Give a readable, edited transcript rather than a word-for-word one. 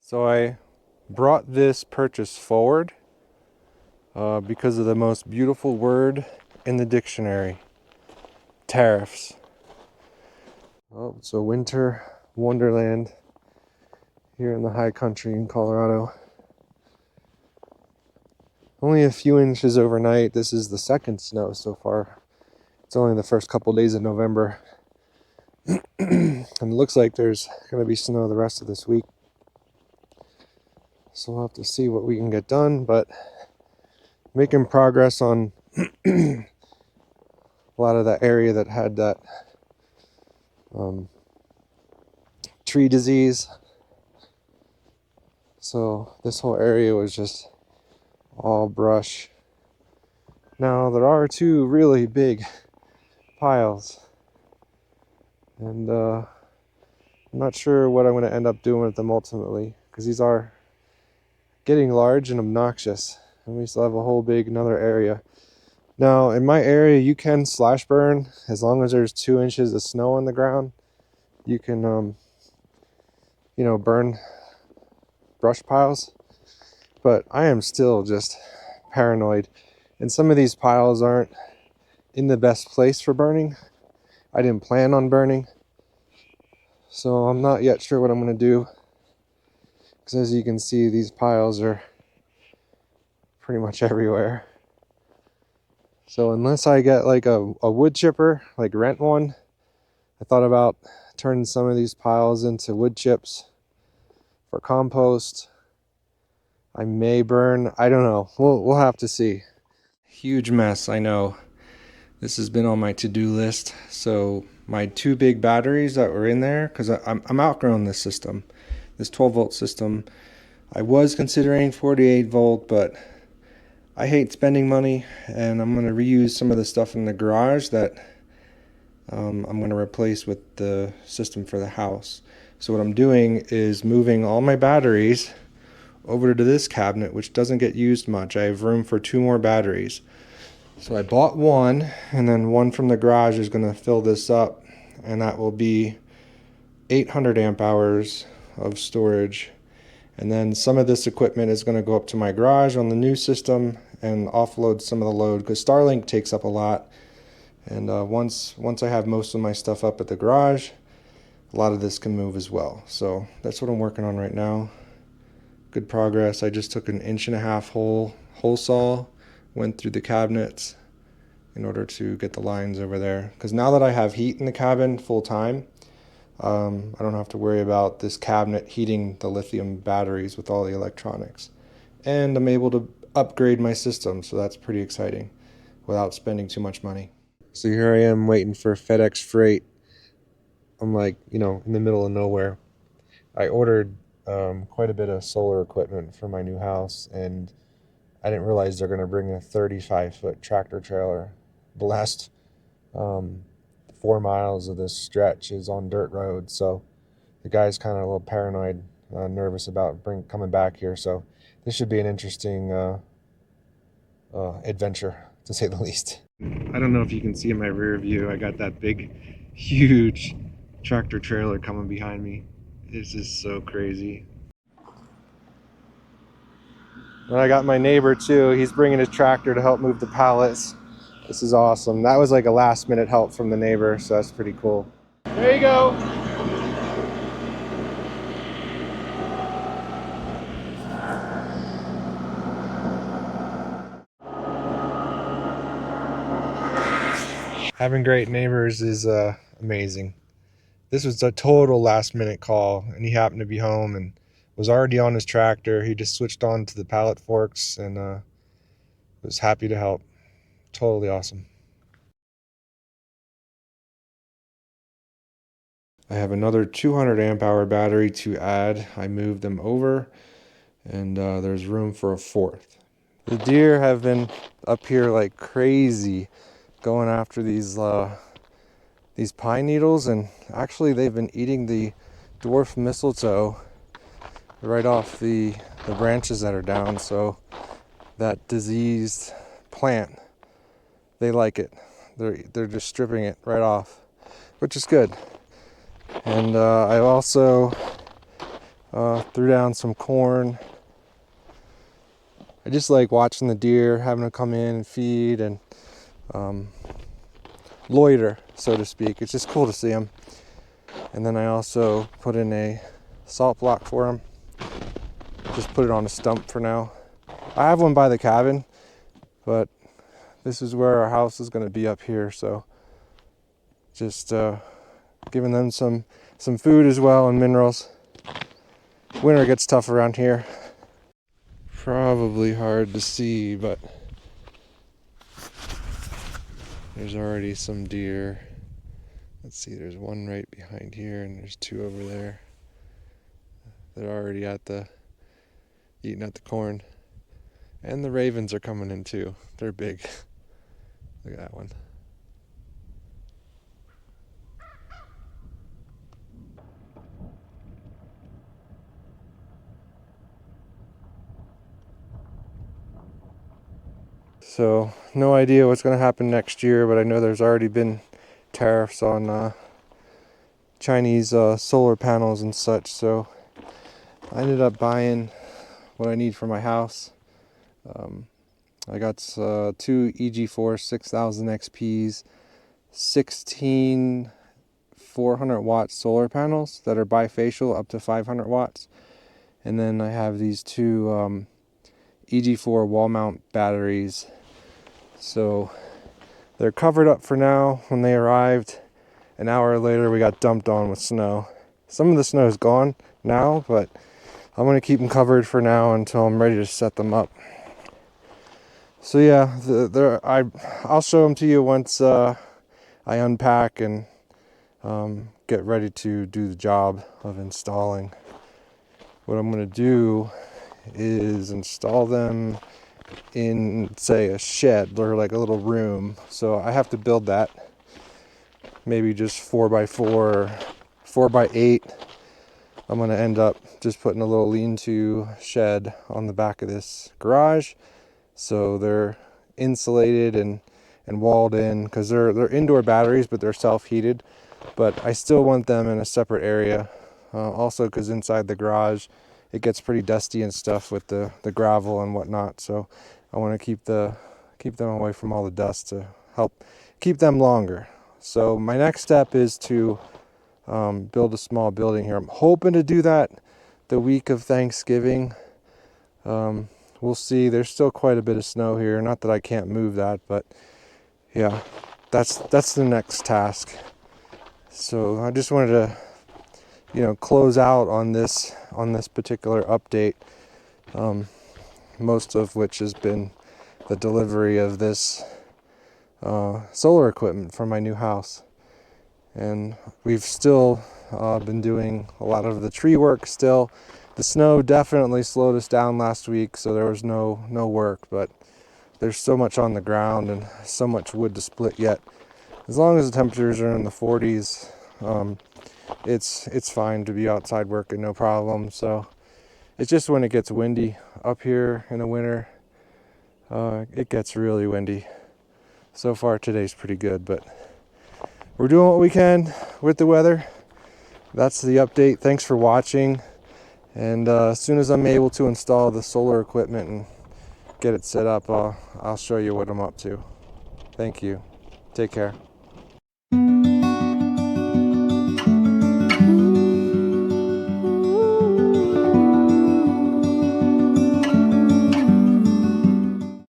So I brought this purchase forward because of the most beautiful word in the dictionary, tariffs. Oh, it's a winter wonderland here in the high country in Colorado. Only a few inches overnight. This is the second snow so far. It's only the first couple days of November. And it looks like there's going to be snow the rest of this week. So we'll have to see what we can get done, but making progress on a lot of that area that had that tree disease. So this whole area was just all brush. Now there are two really big piles, and I'm not sure what I'm going to end up doing with them ultimately, because these are getting large and obnoxious, and we still have a whole big another area. Now in my area you can slash burn as long as there's 2 inches of snow on the ground. You can burn brush piles, but I am still just paranoid, and some of these piles aren't in the best place for burning. I didn't plan on burning, so I'm not yet sure what I'm going to do, because as you can see, these piles are pretty much everywhere. So unless I get like a wood chipper, like rent one, I thought about turning some of these piles into wood chips for compost. I may burn, I don't know, we'll have to see. Huge mess, I know. This has been on my to-do list. So my 2 big batteries that were in there, because I'm outgrowing this system, this 12-volt system. I was considering 48-volt, but I hate spending money, and I'm going to reuse some of the stuff in the garage that I'm going to replace with the system for the house. So what I'm doing is moving all my batteries over to this cabinet, which doesn't get used much. I have room for 2 more batteries. So I bought one, and then one from the garage is going to fill this up, and that will be 800 amp hours of storage. And then some of this equipment is going to go up to my garage on the new system and offload some of the load, because Starlink takes up a lot. And once I have most of my stuff up at the garage, a lot of this can move as well. So that's what I'm working on right now. Good progress. I just took an 1.5-inch hole saw, went through the cabinets in order to get the lines over there. Because now that I have heat in the cabin full time, I don't have to worry about this cabinet heating the lithium batteries with all the electronics. And I'm able to upgrade my system, so that's pretty exciting without spending too much money. So here I am waiting for FedEx freight. I'm like, in the middle of nowhere. I ordered quite a bit of solar equipment for my new house, and I didn't realize they're going to bring a 35-foot tractor trailer. The last 4 miles of this stretch is on dirt road, so the guy's kind of a little paranoid, nervous about coming back here. So this should be an interesting adventure, to say the least. I don't know if you can see in my rear view, I got that big, huge tractor trailer coming behind me. This is so crazy. And I got my neighbor too. He's bringing his tractor to help move the pallets. This is awesome. That was like a last minute help from the neighbor, so that's pretty cool. There you go. Having great neighbors is amazing. This was a total last minute call, and he happened to be home and was already on his tractor. He just switched on to the pallet forks and was happy to help. Totally awesome. I have another 200 amp hour battery to add. I moved them over, and there's room for a 4th. The deer have been up here like crazy, going after these pine needles, and actually they've been eating the dwarf mistletoe right off the branches that are down. So that diseased plant, they like it. They're just stripping it right off, which is good. And I Threw down some corn. I just like watching the deer, having to come in and feed and loiter, so to speak. It's just cool to see them. And then I also put in a salt block for them. Just put it on a stump for now. I have one by the cabin, but this is where our house is going to be up here, so just giving them some food as well and minerals. Winter gets tough around here. Probably hard to see, but there's already some deer. Let's see, there's one right behind here and there's two over there. They're already eating at the corn. And the ravens are coming in too. They're big. Look at that one. So, no idea what's going to happen next year, but I know there's already been tariffs on Chinese solar panels and such, so I ended up buying what I need for my house. I got two EG4 6000 XPs, 16 400-watt solar panels that are bifacial up to 500 watts. And then I have these two EG4 wall mount batteries. So they're covered up for now. When they arrived, an hour later we got dumped on with snow. Some of the snow is gone now, but I'm going to keep them covered for now until I'm ready to set them up. So yeah, I'll show them to you once I unpack and get ready to do the job of installing. What I'm going to do is install them in, say, a shed or like a little room. So I have to build that, maybe just 4x4 or 4x8. I'm going to end up just putting a little lean-to shed on the back of this garage, so they're insulated and walled in, because they're indoor batteries, but they're self-heated. But I still want them in a separate area, also because inside the garage it gets pretty dusty and stuff with the gravel and whatnot. So I want to keep them away from all the dust to help keep them longer. So my next step is to build a small building here. I'm hoping to do that the week of Thanksgiving. We'll see. There's still quite a bit of snow here. Not that I can't move that, but yeah, that's the next task. So I just wanted to, close out on this particular update. Most of which has been the delivery of this solar equipment for my new house. And we've still been doing a lot of the tree work still. The snow definitely slowed us down last week, so there was no work, but there's so much on the ground and so much wood to split yet. As long as the temperatures are in the 40s, it's fine to be outside working, no problem. So it's just when it gets windy up here in the winter, it gets really windy. So far today's pretty good, but we're doing what we can with the weather. That's the update. Thanks for watching. And as soon as I'm able to install the solar equipment and get it set up, I'll show you what I'm up to. Thank you. Take care.